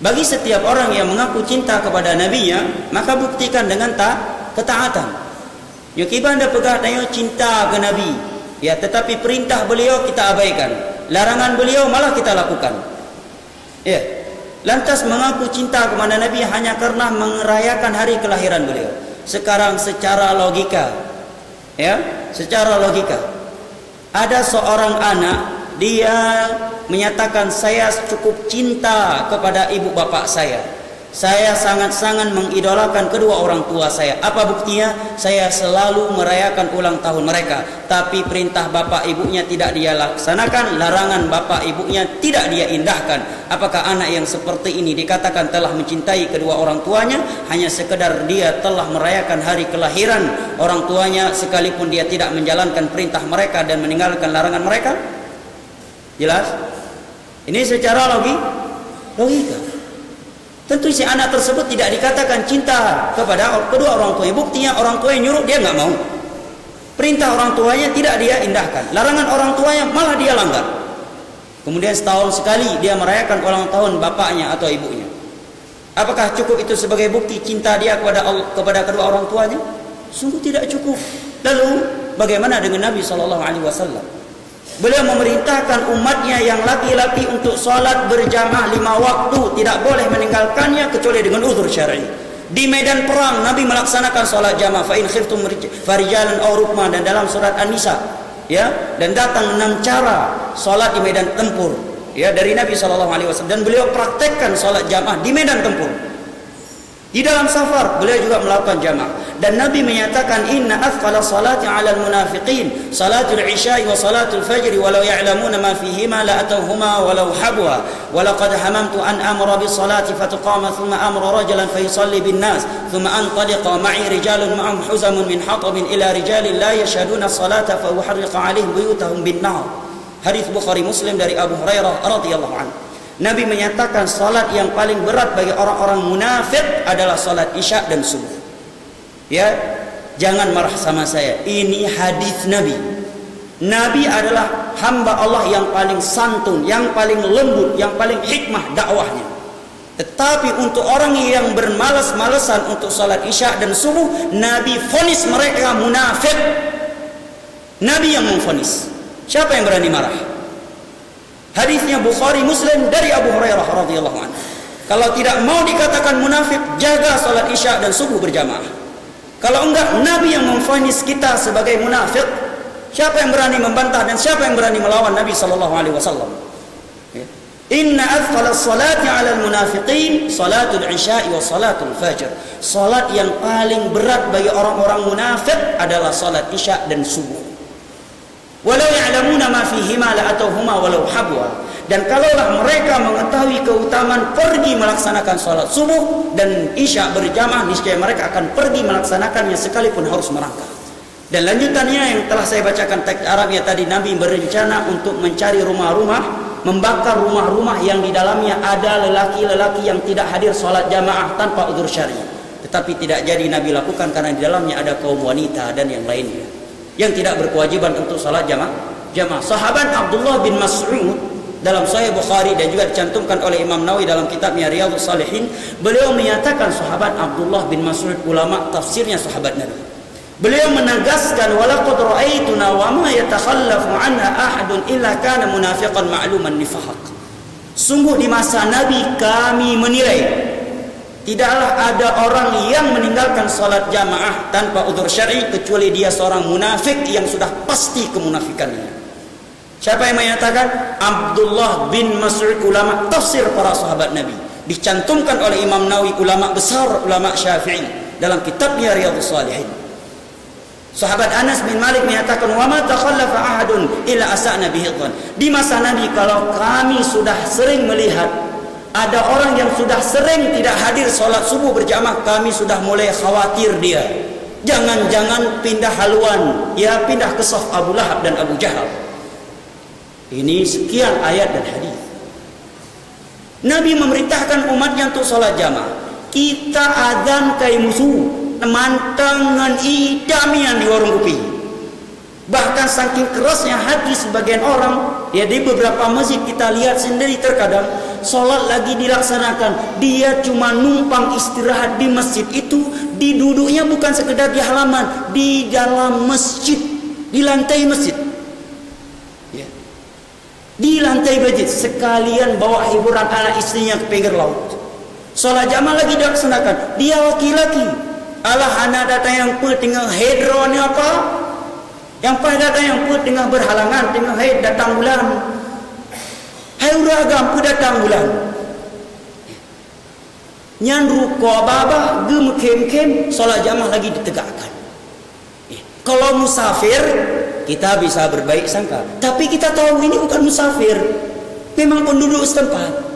Bagi setiap orang yang mengaku cinta kepada nabinya, maka buktikan dengan ketaatan. Ya, kita anda pegang cinta ke nabi, ya, tetapi perintah beliau kita abaikan, larangan beliau malah kita lakukan. Ya, lantas mengaku cinta kepada nabi hanya karena merayakan hari kelahiran beliau. Sekarang secara logika, ya, secara logika, ada seorang anak, dia menyatakan saya cukup cinta kepada ibu bapak saya. Saya sangat-sangat mengidolakan kedua orang tua saya. Apa buktinya? Saya selalu merayakan ulang tahun mereka. Tapi perintah bapak ibunya tidak dia laksanakan, larangan bapak ibunya tidak dia indahkan. Apakah anak yang seperti ini dikatakan telah mencintai kedua orang tuanya? Hanya sekedar dia telah merayakan hari kelahiran orang tuanya, sekalipun dia tidak menjalankan perintah mereka dan meninggalkan larangan mereka? Jelas? Ini secara logika. Tentu si anak tersebut tidak dikatakan cinta kepada kedua orang tuanya. Buktinya orang tuanya nyuruh dia nggak mau. Perintah orang tuanya tidak dia indahkan. Larangan orang tuanya malah dia langgar. Kemudian setahun sekali dia merayakan ulang tahun bapaknya atau ibunya. Apakah cukup itu sebagai bukti cinta dia kepada kedua orang tuanya? Sungguh tidak cukup. Lalu bagaimana dengan Nabi SAW? Beliau memerintahkan umatnya yang laki-laki untuk sholat berjamaah 5 waktu, tidak boleh meninggalkannya kecuali dengan uzur syar'i. Di medan perang Nabi melaksanakan sholat jamaah, fa in khiftum farijalan aw rukma, dan dalam surat An-Nisa, ya, dan datang 6 cara sholat di medan tempur, ya, dari Nabi SAW, dan beliau praktekkan sholat jamaah di medan tempur. Di dalam safar beliau juga melakukan jamaah, dan Nabi menyatakan inna afqala salati 'alal munafiqin salatul isya'i wa salatul fajr walau ya'lamuna ma fihima la atawhuma walau habwa wa laqad hamamtu an amra bis salati fatuqama thumma amra rajulan fayusalli bin nas thumma antaliqa ma'i rijalun ma'ahum huzamun min hatabin ila rijalin la yashhaduna salata fa uharriqa 'alaihim buyutahum bin nar. Hadis Bukhari Muslim dari Abu Hurairah radhiyallahu anhu. Nabi menyatakan salat yang paling berat bagi orang-orang munafik adalah salat isya dan subuh. Ya, jangan marah sama saya. Ini hadis Nabi. Nabi adalah hamba Allah yang paling santun, yang paling lembut, yang paling hikmah dakwahnya. Tetapi untuk orang yang bermalas-malasan untuk salat isya dan subuh, Nabi vonis mereka munafik. Nabi yang memvonis. Siapa yang berani marah? Hadisnya Bukhari Muslim dari Abu Hurairah radhiyallahu anhu. Kalau tidak mau dikatakan munafik, jaga salat isya dan subuh berjamaah. Kalau enggak, Nabi yang memvonis kita sebagai munafik. Siapa yang berani membantah dan siapa yang berani melawan Nabi sallallahu alaihi wasallam? Inna athqala salati 'alal munafiqin salatul isya'i wa salatul fajr. Salat yang paling berat bagi orang-orang munafik adalah salat isya dan subuh. Walau ya'lamuna ma fihima la atauhuma walau habwa. Dan kalaulah mereka mengetahui keutamaan pergi melaksanakan salat subuh dan isya berjamaah, niscaya mereka akan pergi melaksanakannya sekalipun harus merangkak. Dan lanjutannya yang telah saya bacakan teks Arabnya tadi, Nabi berencana untuk mencari rumah-rumah, membakar rumah-rumah yang di dalamnya ada lelaki-lelaki yang tidak hadir salat jamaah tanpa uzur syar'i. Tetapi tidak jadi Nabi lakukan karena di dalamnya ada kaum wanita dan yang lainnya yang tidak berkewajiban untuk salat jamaah. Sahabat Abdullah bin Mas'ud dalam Sahih Bukhari dan juga dicantumkan oleh Imam Nawawi dalam kitabnya Riyadhus Shalihin, beliau menyatakan sahabat Abdullah bin Mas'ud, ulama tafsirnya sahabat Nabi. Beliau menegaskan walaqad ra'aituna wa ma yatakhallafu anha ahadun illa kana munafiqan ma'luman nifaq. Sungguh di masa Nabi kami menilai tidaklah ada orang yang meninggalkan salat jamaah tanpa uzur syar'i kecuali dia seorang munafik yang sudah pasti kemunafikannya. Siapa yang menyatakan? Abdullah bin Mas'ud, ulama tafsir para sahabat Nabi. Dicantumkan oleh Imam Nawawi, ulama besar, ulama Syafi'i, dalam kitabnya Riyadhus Shalihin. Sahabat Anas bin Malik menyatakan wa ma takhallafa ahadun illa asa'na bihi dhann. Di masa Nabi kalau kami sudah sering melihat ada orang yang sudah sering tidak hadir sholat subuh berjamaah, kami sudah mulai khawatir dia. Jangan-jangan pindah haluan, ya pindah ke saf Abu Lahab dan Abu Jahal. Ini sekian ayat dan hadis. Nabi memerintahkan umatnya untuk sholat jamaah. Kita adzan kai musuh, mantangan idamian di warung kopi. Bahkan saking kerasnya hati sebagian orang, ya di beberapa masjid kita lihat sendiri terkadang Solat lagi dilaksanakan. Dia cuma numpang istirahat di masjid itu. Di duduknya bukan sekedar di halaman, di dalam masjid, di lantai masjid. Ya. Di lantai masjid. Sekalian bawa hiburan anak istrinya ke pinggir laut. Solat jamaah lagi dilaksanakan. Dia laki-laki. Alah anak datang yang tengah hedro ni apa? Yang pas datang yang tengah berhalangan, tengah haid datang bulan. Hai uragam pu datang bulan. Nyan ruko baba gem kem solat jamaah lagi ditegakkan. Kalau musafir kita bisa berbaik sangka, tapi kita tahu ini bukan musafir, memang penduduk setempat.